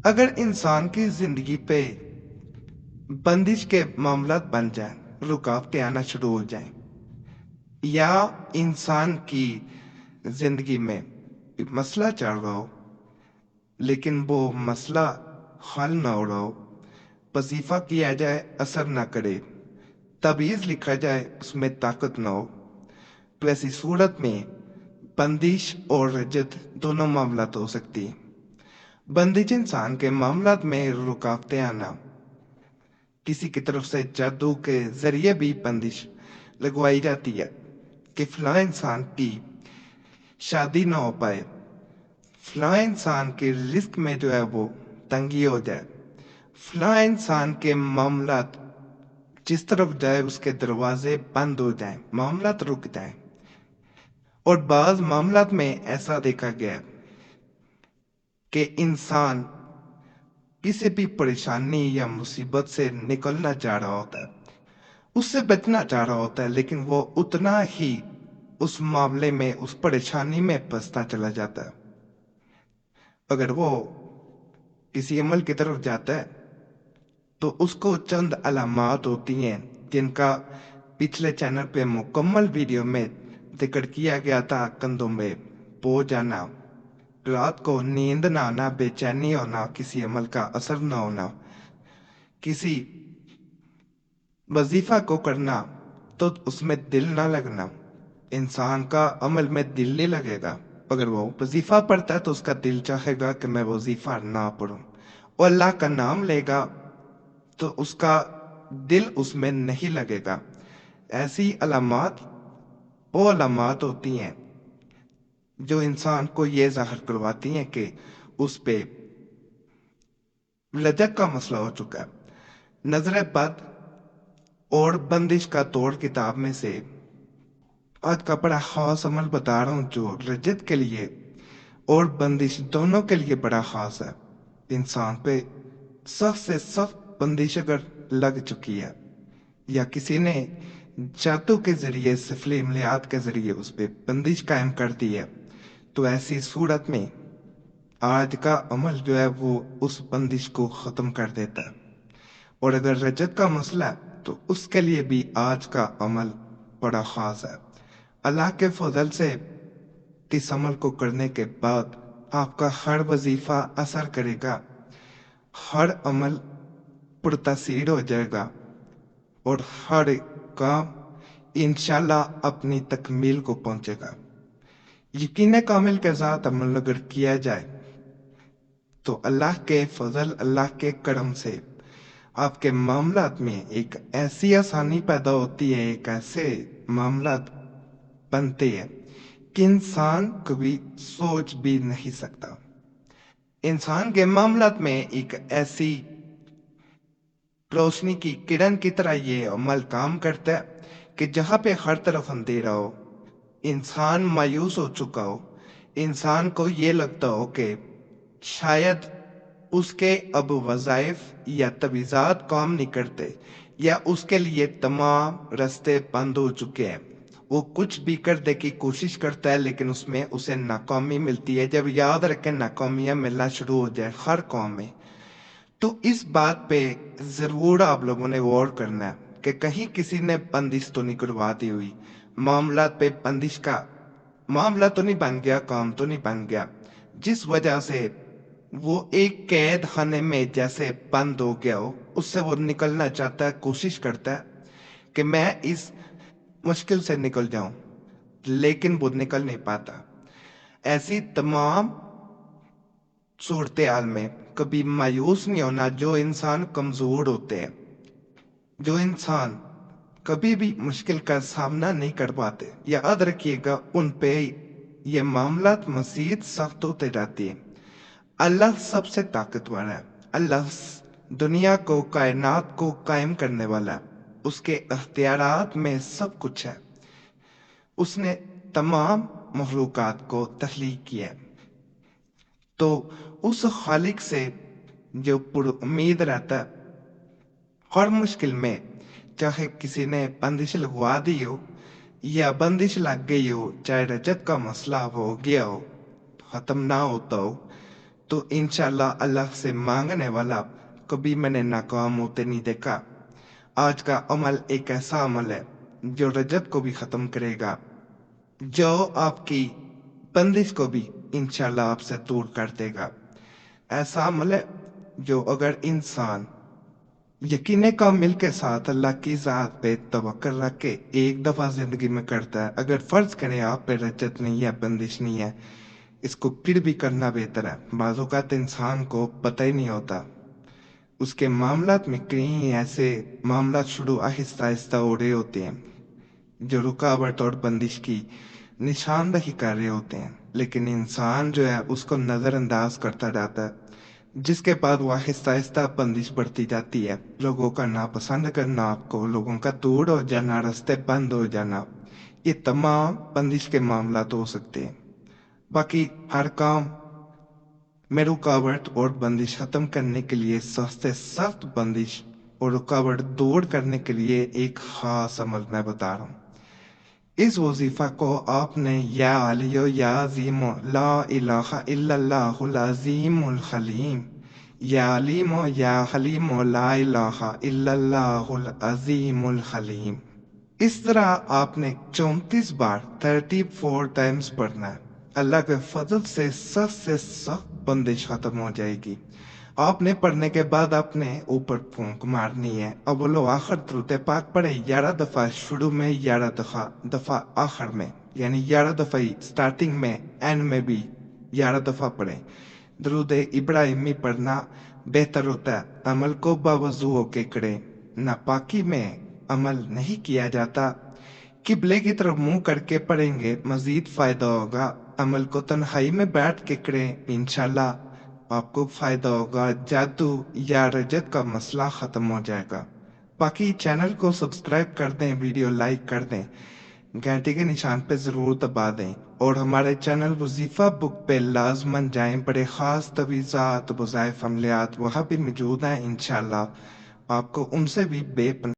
अगर इंसान की जिंदगी पे बंदिश के मामलात बन जाए, रुकावटें आना शुरू हो जाएं, या इंसान की जिंदगी में एक मसला चल रहा हो लेकिन वो मसला हल ना हो रहा हो, वजीफा किया जाए असर ना करे, तबीज लिखा जाए उसमें ताकत ना हो, तो ऐसी सूरत में बंदिश और रजत दोनों मामलात हो सकती है। बंदिश इंसान के मामलात में रुकावटें आना, किसी की तरफ से जादू के जरिए भी बंदिश लगवाई जाती है कि फलां इंसान की शादी ना हो पाए, फलां इंसान के रिस्क में जो है वो तंगी हो जाए, फलां इंसान के मामलात जिस तरफ जाए उसके दरवाजे बंद हो जाएं, मामलात रुक जाएं। और बाज मामलात में ऐसा देखा गया कि इंसान किसी भी परेशानी या मुसीबत से निकलना चाह रहा होता है, उससे बचना चाह रहा होता है, लेकिन वो उतना ही उस मामले में, उस परेशानी में फंसता चला जाता है। अगर वो किसी अमल की तरफ जाता है तो उसको चंद अलामात होती हैं जिनका पिछले चैनल पे मुकम्मल वीडियो में जिक्र किया गया था। कंधों में बोझ आना, रात को नींद ना आना, बेचैनी होना, किसी अमल का असर ना होना, किसी वजीफा को करना तो उसमें दिल ना लगना, इंसान का अमल में दिल नहीं लगेगा। अगर वो वजीफा पढ़ता है तो उसका दिल चाहेगा कि मैं वजीफा ना पढ़ूं, और अल्लाह का नाम लेगा तो उसका दिल उसमें नहीं लगेगा। ऐसी अलामात वो अलामात होती हैं जो इंसान को ये जाहिर करवाती हैं कि उस पे लजक का मसला हो चुका है। नजर बद और बंदिश का तोड़ किताब में से आज का बड़ा खास अमल बता रहा हूँ जो रजत के लिए और बंदिश दोनों के लिए बड़ा खास है। इंसान पे सख्त से सख्त बंदिश अगर लग चुकी है या किसी ने जादू के जरिए, सिफली इमलियात के जरिए उस पे बंदिश कायम कर दी है, तो ऐसी सूरत में आज का अमल जो है वो उस बंदिश को खत्म कर देता है। और अगर रजत का मसला है तो उसके लिए भी आज का अमल बड़ा खास है। अल्लाह के फजल से इस अमल को करने के बाद आपका हर वजीफा असर करेगा, हर अमल पुरतासीर हो जाएगा और हर काम इंशाल्लाह अपनी तकमील को पहुंचेगा। यकीन कामिल के साथ अमल अगर किया जाए तो अल्लाह के फजल, अल्लाह के करम से आपके मामलात में एक ऐसी आसानी पैदा होती है, एक ऐसे मामलात बनते हैं कि इंसान कभी सोच भी नहीं सकता। इंसान के मामलात में एक ऐसी रोशनी की किरण की तरह ये अमल काम करता है कि जहां पे हर तरफ अंधेरा हो, इंसान मायूस हो चुका हो, इंसान को ये लगता हो कि शायद उसके अब वज़ाइफ या तवीज़ात काम नहीं करते, या उसके लिए तमाम रास्ते बंद हो चुके हैं, वो कुछ भी करने की कोशिश करता है लेकिन उसमें उसे नाकामी मिलती है। जब याद रखें नाकामियां मिलना शुरू हो जाए हर कौम में, तो इस बात पे जरूर आप लोगों ने गौर करना है कि कहीं किसी ने बंदिश तो नहीं करवा दी हुई, मामला पे बंदिश का मामला तो नहीं बन गया, काम तो नहीं बन गया, जिस वजह से वो एक कैद खाने में जैसे बंद हो गया हो, उससे वो निकलना चाहता है, कोशिश करता है कि मैं इस मुश्किल से निकल जाऊं, लेकिन वो निकल नहीं पाता। ऐसी तमाम सूरत हाल में कभी मायूस नहीं होना। जो इंसान कमजोर होते हैं, जो इंसान कभी भी मुश्किल का सामना नहीं कर पाते, याद रखिएगा उन पे ये मामलात मजीद सख्त होते जाती है। अल्लाह सबसे ताकतवर है, अल्लाह दुनिया को, कायनात को कायम करने वाला है, उसके अख्तियारात में सब कुछ है, उसने तमाम मखलूकात को तख्लीक किया है। तो उस खालिक से जो पुरुमीद रहता है हर मुश्किल में, चाहे किसी ने बंदिश लगवा दी हो या बंदिश लग गई हो, चाहे रजत का मसला हो गया हो, खत्म ना होता हो, تو انشاءاللہ اللہ سے مانگنے والا کبھی میں نے ناکام ہوتے نہیں دیکھا۔ آج کا عمل ایک ایسا عمل ہے جو رجت کو بھی ختم کرے گا، جو آپ کی بندش کو بھی انشاءاللہ آپ سے دور کر دے گا۔ ایسا عمل ہے جو اگر انسان یقین کامل کے ساتھ اللہ کی ذات پہ توکل رکھ کے ایک دفعہ زندگی میں کرتا ہے، اگر فرض کریں آپ پہ رجت نہیں ہے، بندش نہیں ہے، اس کو پھر بھی کرنا بہتر ہے۔ بعض اوقات انسان کو پتہ ہی نہیں ہوتا، اس کے معاملات میں کئی ایسے معاملات شروع آہستہ آہستہ ہو رہے ہوتے ہیں جو رکاوٹ اور بندش کی نشاندہی کر رہے ہوتے ہیں، لیکن انسان جو ہے اس کو نظر انداز کرتا جاتا ہے، جس کے بعد وہ آہستہ آہستہ بندش بڑھتی جاتی ہے۔ لوگوں کا ناپسند کرنا، آپ کو لوگوں کا دور ہو جانا، راستے بند ہو جانا، یہ تمام بندش کے معاملات ہو سکتے ہیں۔ باقی ہر کام میں رکاوٹ اور بندش ختم کرنے کے لیے، سخت سے سخت بندش اور رکاوٹ دور کرنے کے لیے ایک خاص عمل میں بتا رہا ہوں۔ اس وظیفہ کو آپ نے یا علی یا عظیم لا الہ الا اللہ العظیم الحلیم، یا علیم یا حلیم لا الہ الا اللہ العظیم الحلیم، اس طرح آپ نے 34 بار 34 ٹائمز پڑھنا ہے۔ اللہ کے فضل سے سخت بندش ختم ہو جائے گی۔ آپ نے پڑھنے کے بعد اپنے اوپر پھونک مارنی ہے۔ اول و آخر درود پاک پڑھے 11 دفعہ شروع میں، 11 دفعہ آخر میں، یعنی 11 دفعہ ہی سٹارٹنگ میں، اینڈ میں بھی 11 دفعہ پڑھیں۔ درود ابراہیمی پڑھنا بہتر ہوتا ہے۔ عمل کو باوضو ہو کے کریں، ناپاکی میں عمل نہیں کیا جاتا۔ قبلے کی طرف منہ کر کے پڑھیں گے مزید فائدہ ہوگا۔ عمل کو تنہائی میں بیٹھ کے کریں، انشاءاللہ آپ کو فائدہ ہوگا، جادو یا رجت کا مسئلہ ختم ہو جائے گا۔ باقی چینل کو سبسکرائب کر دیں، ویڈیو لائک کر دیں، گھنٹی کے نشان پہ ضرور دبا دیں، اور ہمارے چینل وظیفہ بک پہ لازماً جائیں۔ بڑے خاص تویزات، وظائف، عملیات وہاں بھی موجود ہیں، انشاءاللہ آپ کو ان سے بھی بے